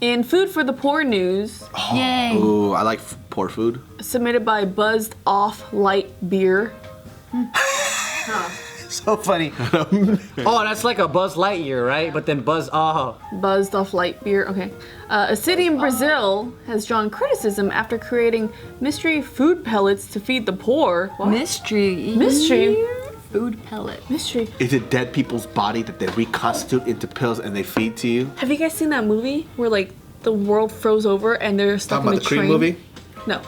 In Food for the Poor news, Yay. Ooh, I like poor food. submitted by Buzzed Off Light Beer. So funny. Oh, that's like a Buzz Lightyear, right? But then Buzz Buzzed Off Light Beer, okay. A city in Brazil has drawn criticism after creating mystery food pellets to feed the poor. What? Mystery. Mystery? Food pellet. Mystery. Is it dead people's body that they reconstitute into pills and they feed to you? Have you guys seen that movie where like the world froze over and they're stuck Talking in about a the Creed train? movie? No.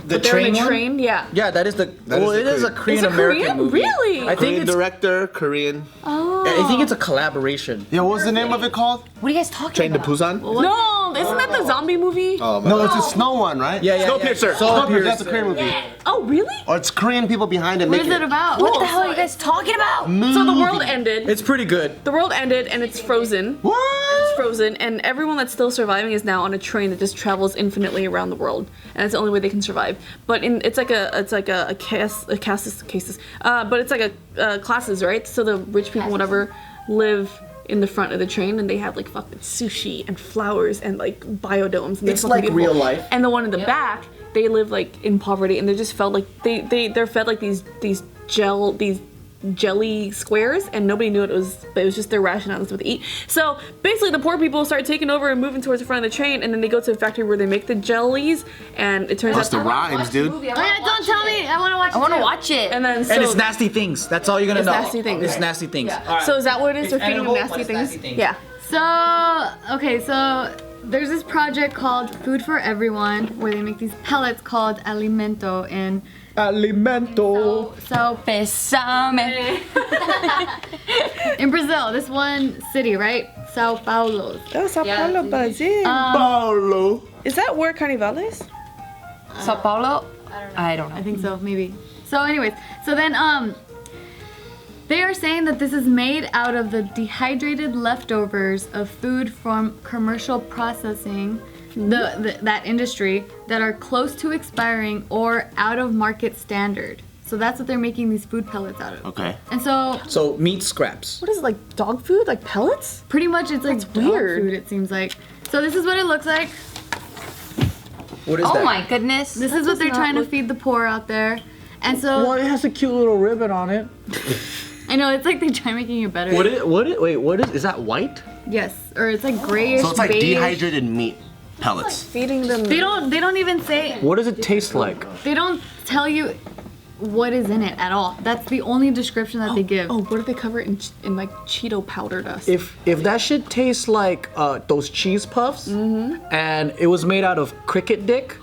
The They're train in a one? train, yeah. Yeah, that is the. Well, it is a Korean Is it American Korean? movie. Really? I think Korean it's. director, Korean. I think it's a collaboration. Yeah, what was the name of it called? What are you guys talking Train to about? Busan? No, isn't that the zombie movie? Oh, my No, God. it's a snow one, right? Yeah. Snowpiercer. Snowpiercer, that's a Korean movie. Oh, really? Or it's Korean people behind it What is making it about? What the hell are you guys talking about? So the world ended. It's pretty good. The world ended and it's frozen. What? It's frozen, and everyone that's still surviving is now on a train that just travels infinitely around the world, and it's the only way they can survive. But it's like a cases, but it's like a classes, right? So the rich people, whatever, live in the front of the train, and they have like fucking sushi and flowers and like biodomes. And they're It's fucking like beautiful. real life. And the one in the back, they live like in poverty, and they just felt like they're fed like these jelly squares, and nobody knew what it was, but it was just their ration. That's what they eat. So basically the poor people start taking over and moving towards the front of the train, and then they go to a factory where they make the jellies, and it turns That's out the rhymes, dude. Oh, yeah, don't tell me. I want to watch it. I want to too. watch it. and then so, And it's nasty things. That's all you're gonna It's know. nasty things. It's nasty things. so is that what it is? It's They're feeding them edible, nasty but it's things? nasty things. Yeah. So, okay, so there's this project called Food for Everyone where they make these pellets called Alimento in Alimento. so Besame. in Brazil, this one city, right? Sao Paulo. Oh, Sao Paulo, Brazil. Paulo. Is that where Carnival is? Sao Paulo? I don't know. I think so, maybe. So anyways, so then they are saying that this is made out of the dehydrated leftovers of food from commercial processing, that industry, that are close to expiring or out of market standard. So that's what they're making these food pellets out of. Okay. And so So meat scraps. What is it, like dog food? Like pellets? pretty much it's like That's dog weird. food, it seems like. So this is what it looks like. What is Oh that? my goodness. This is what they're trying to feed the poor out there. And so Well, it has a cute little ribbon on it. I know it's like they try making it better. What is that white? Yes, or it's like grayish. So it's like beige. dehydrated meat pellets. Feeding them. They don't even say, What does it taste like? they don't tell you what is in it at all. That's the only description that they give. Oh, what do they cover it in like Cheeto powder dust? If that shit tastes like those cheese puffs, and it was made out of cricket dick,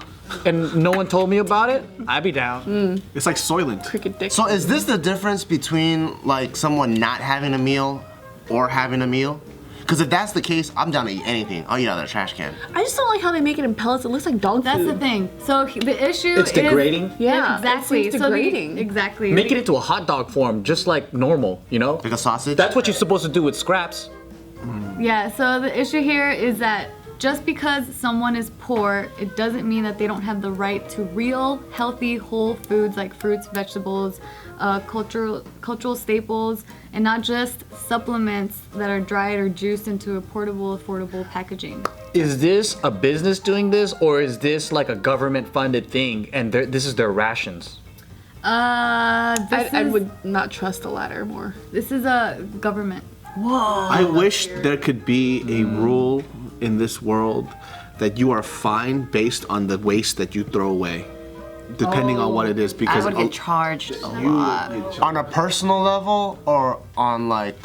and no one told me about it, I'd be down. It's like Soylent. Cricket dick. So is this the difference between like someone not having a meal or having a meal? Because if that's the case, I'm down to eat anything. I'll eat out of the trash can. I just don't like how they make it in pellets. It looks like dog That's food. the thing. So the issue It's is degrading. Yeah, exactly. it seems So degrading. exactly. Make it into a hot dog form, just like normal, you know? Like a sausage? That's what you're supposed to do with scraps. Yeah. So the issue here is that just because someone is poor, it doesn't mean that they don't have the right to real, healthy, whole foods like fruits, vegetables, cultural staples, and not just supplements that are dried or juiced into a portable, affordable packaging. Is this a business doing this, or is this like a government-funded thing, and this is their rations? I would not trust the latter more. This is a government. I wish there could be a rule in this world that you are fined based on the waste that you throw away, depending on what it is. I Because would get charged a lot. On a personal level or on like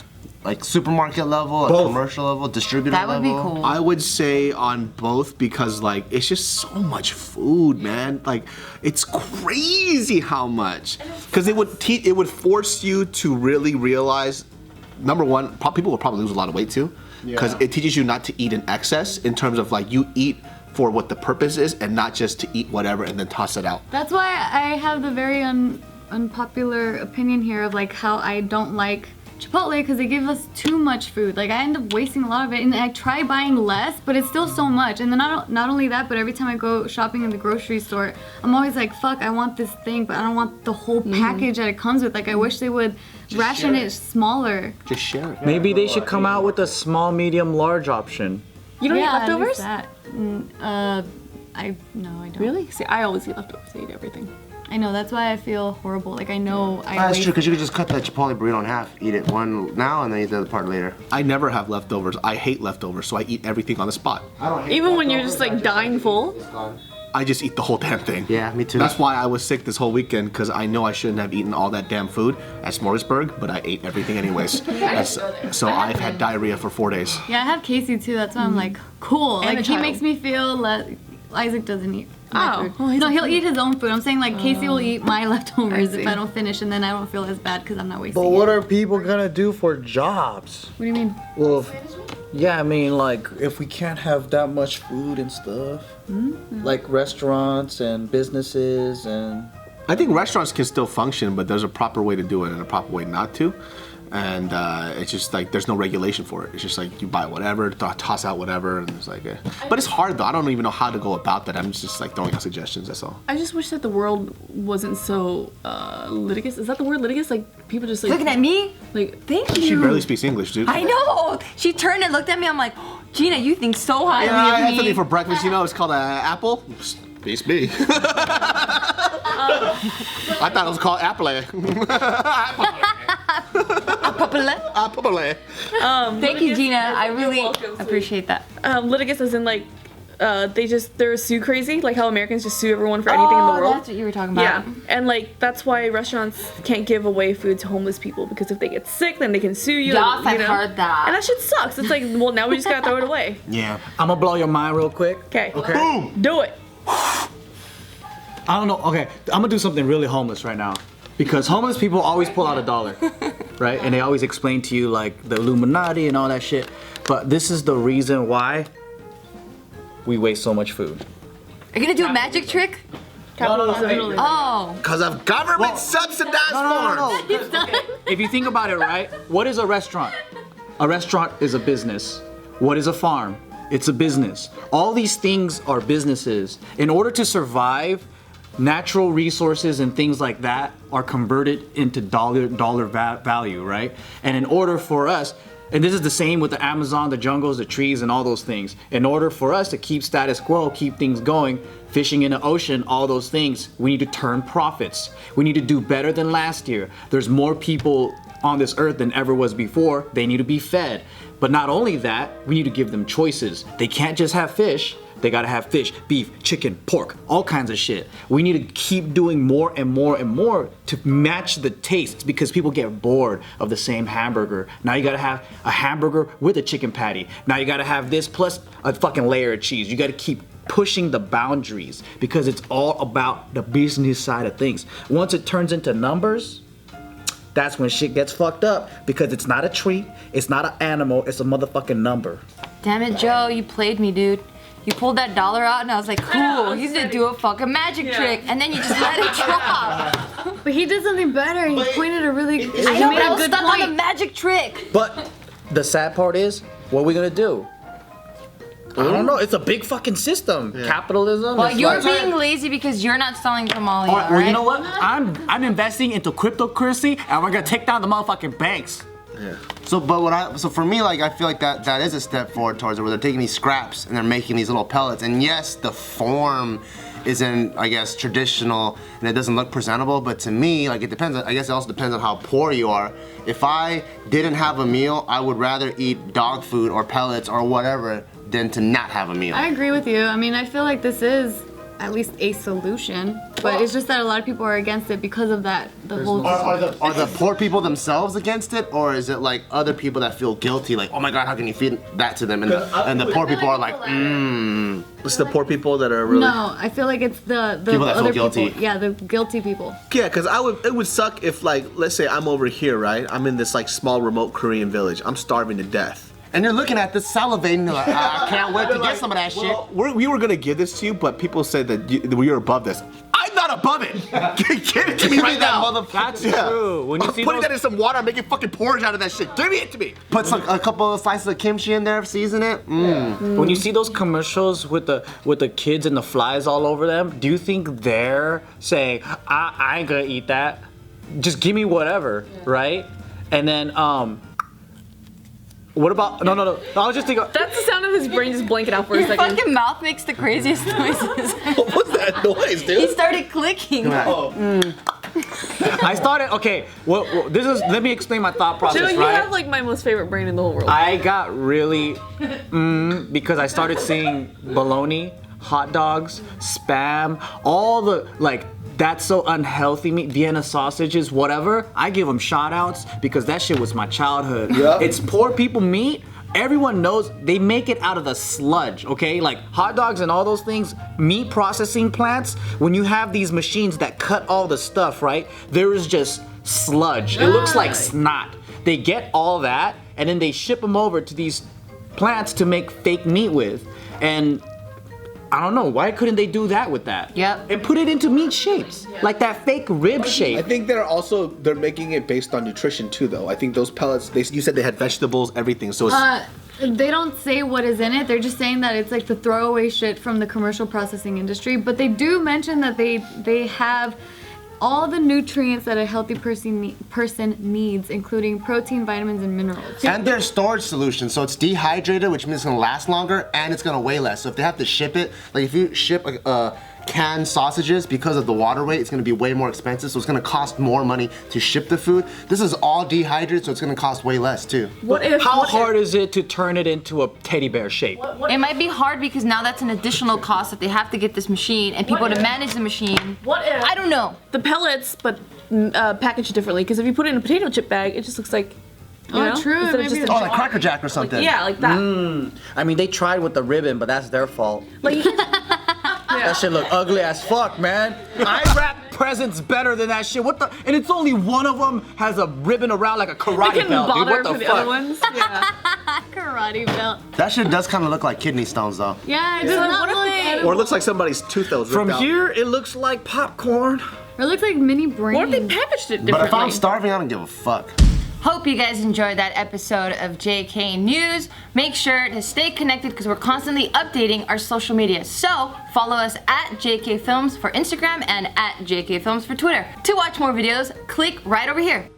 supermarket level, a commercial level, distributor That would level? be cool. I would say on both, because like it's just so much food, man. Like it's crazy how much. Because it would force you to really realize, number one, people will probably lose a lot of weight too, because it teaches you not to eat in excess, in terms of like you eat for what the purpose is and not just to eat whatever and then toss it out. That's why I have the very unpopular opinion here of like how I don't like Chipotle, because they give us too much food. Like I end up wasting a lot of it, and I try buying less, but it's still so much. And then not only that, but every time I go shopping in the grocery store, I'm always like, fuck, I want this thing, but I don't want the whole package that it comes with. Like I wish they would ration it smaller. Just share it. Maybe they should come out with a small, medium, large option. You don't eat at least leftovers? that. I don't. Really? See, I always eat leftovers. I eat everything. I know, that's why I feel horrible. Like, I know I That's waste- true, because you could just cut that Chipotle burrito in half. Eat it one now and then eat the other part later. I never have leftovers. I hate leftovers, so I eat everything on the spot. I don't hate Even when you're just like dying full. I just eat the whole damn thing. Yeah, me too. That's why I was sick this whole weekend, because I know I shouldn't have eaten all that damn food at Smorgasburg, but I ate everything anyways. So I've had diarrhea for 4 days. Yeah, I have Casey too. That's why I'm like, cool. And Like, a he child. makes me feel Isaac doesn't eat my Oh. food. Oh, he's no, a he'll food. eat his own food. I'm saying like Casey will eat my leftovers I if see. I don't finish, and then I don't feel as bad because I'm not wasting But it. what are people gonna do for jobs? What do you mean? Well, yeah, I mean, like, if we can't have that much food and stuff, like restaurants and businesses and. I think restaurants can still function, but there's a proper way to do it and a proper way not to. And it's just like there's no regulation for it. It's just like you buy whatever, toss out whatever, and it's like. But it's hard though. I don't even know how to go about that. I'm just like throwing out suggestions. That's all. I just wish that the world wasn't so litigious. Is that the word litigious? Like people just like Looking at me? like Thank She you. barely speaks English, dude. I know. She turned and looked at me. I'm like, oh, Gina, you think so highly Yeah, I of had me. something for breakfast. You know, it's called an apple. Beats me. I thought it was called apple. Apple. Thank you, Gina. I really welcome, sweetie. appreciate that. litigious as in like they're sue crazy, like how Americans just sue everyone for anything in the world. That's what you were talking about. Yeah, and like that's why restaurants can't give away food to homeless people, because if they get sick, then they can sue you. Yes, and, you I've know? heard that. And that shit sucks. It's like, well, now we just gotta throw it away. Yeah. I'm gonna blow your mind real quick. Okay. Okay. Do it. I don't know. Okay, I'm gonna do something really homeless right now. Because homeless people always pull out $1, right? And they always explain to you like the Illuminati and all that shit. But this is the reason why we waste so much food. Are you gonna do a magic trick? Capitalism. Oh. Because of government subsidized farms. If you think about it, right? What is a restaurant? A restaurant is a business. What is a farm? It's a business. All these things are businesses. In order to survive, natural resources and things like that are converted into dollar value, right? And in order for us, and this is the same with the Amazon, the jungles, the trees, and all those things. In order for us to keep status quo, keep things going, fishing in the ocean, all those things, we need to turn profits. We need to do better than last year. There's more people on this earth than ever was before. They need to be fed. But not only that, we need to give them choices. They can't just have fish. They gotta have fish, beef, chicken, pork, all kinds of shit. We need to keep doing more and more and more to match the tastes, because people get bored of the same hamburger. Now you gotta have a hamburger with a chicken patty. Now you gotta have this plus a fucking layer of cheese. You gotta keep pushing the boundaries, because it's all about the business side of things. Once it turns into numbers, that's when shit gets fucked up, because it's not a tree, it's not an animal, it's a motherfucking number. Damn it, Joe, you played me, dude. You pulled that $1 out and I was like, cool, he's gonna do a fucking magic trick. And then you just let it drop. But he did something better. He pointed a really. I he know, made but I a was good stuck on point. the magic trick. But the sad part is, what are we gonna do? I don't know. It's a big fucking system. Capitalism. Well, it's you're like- being lazy because you're not selling tamale, All right, well, right? you know what? I'm investing into cryptocurrency, and we're gonna take down the motherfucking banks. So for me, like, I feel like that is a step forward towards it, where they're taking these scraps and they're making these little pellets. And yes, the form isn't, I guess, traditional and it doesn't look presentable, but to me, like, it depends. I guess it also depends on how poor you are. If I didn't have a meal, I would rather eat dog food or pellets or whatever than to not have a meal. I agree with you. I mean, I feel like this is at least a solution, but it's just that a lot of people are against it because of that. The whole. Are the poor people themselves against it, or is it like other people that feel guilty, like, oh my god, how can you feed that to them? And the poor people are like, It's the poor people that are really. No, I feel like it's the People that feel other guilty. people. Yeah, the guilty people. Yeah, because it would suck if, like, let's say I'm over here, right? I'm in this like small remote Korean village. I'm starving to death. and you're looking at this salivating, like, I can't wait to get some of that shit. Well, we were gonna give this to you, but people said that you're above this. I'm not above it. Give it to me right now. That's true. When you I'm see putting those, that in some water, I'm making fucking porridge out of that shit. Give it to me. Put some, a couple of slices of kimchi in there, season it. when you see those commercials with the kids and the flies all over them, do you think they're saying, I ain't gonna eat that? Just give me whatever, right? And then What about no? I was just thinking. That's the sound of his brain just blanking out for a Your second. fucking mouth makes the craziest noises. What was that noise, He dude? started clicking. I started. Okay, well, this is. Let me explain my thought process. Joey, you right? have like my most favorite brain in the whole world. I got really because I started seeing bologna, hot dogs, spam, all the like. That's so unhealthy meat, Vienna sausages, whatever. I give them shout outs because that shit was my childhood. Yeah. It's poor people meat. Everyone knows they make it out of the sludge, okay? Like hot dogs and all those things, meat processing plants, when you have these machines that cut all the stuff, right? There is just sludge. It looks like snot. They get all that and then they ship them over to these plants to make fake meat with. And I don't know, why couldn't they do that with that? Yep. And put it into meat shapes, like that fake rib I shape. think they're making it based on nutrition too, though. I think those pellets. You said they had vegetables, everything. So it's They don't say what is in it. They're just saying that it's like the throwaway shit from the commercial processing industry. But they do mention that they have all the nutrients that a healthy person needs, including protein, vitamins, and minerals. And their storage solution, so it's dehydrated, which means it's gonna last longer and it's gonna weigh less. So if they have to ship it, like if you ship canned sausages, because of the water weight, it's gonna be way more expensive. So it's gonna cost more money to ship the food. This is all dehydrated, so it's gonna cost way less too. How hard is it to turn it into a teddy bear shape? It might be hard because now that's an additional cost that they have to get this machine and people to manage the machine. What if I don't know. the pellets, but packaged differently? Because if you put it in a potato chip bag, it just looks like. You know? True. Instead of Maybe just Oh, like Cracker Jack or something. yeah, like that. I mean, they tried with the ribbon, but that's their fault. Like That shit look ugly as fuck, man. I wrap presents better than that shit. What the? And it's only one of them has a ribbon around like a I karate couldn't belt. Dude, bother what for the the fuck? other ones. Yeah. karate belt. That shit does kind of look like kidney stones though. Yeah, it does So not what if look they- edible. or it looks like somebody's tooth that was ripped From out. here, it looks like popcorn. Or it looks like mini brains. What if they packaged it differently? But if I'm starving, I don't give a fuck. Hope you guys enjoyed that episode of JK News. Make sure to stay connected because we're constantly updating our social media. So follow us at JK Films for Instagram and at JK Films for Twitter. To watch more videos, click right over here.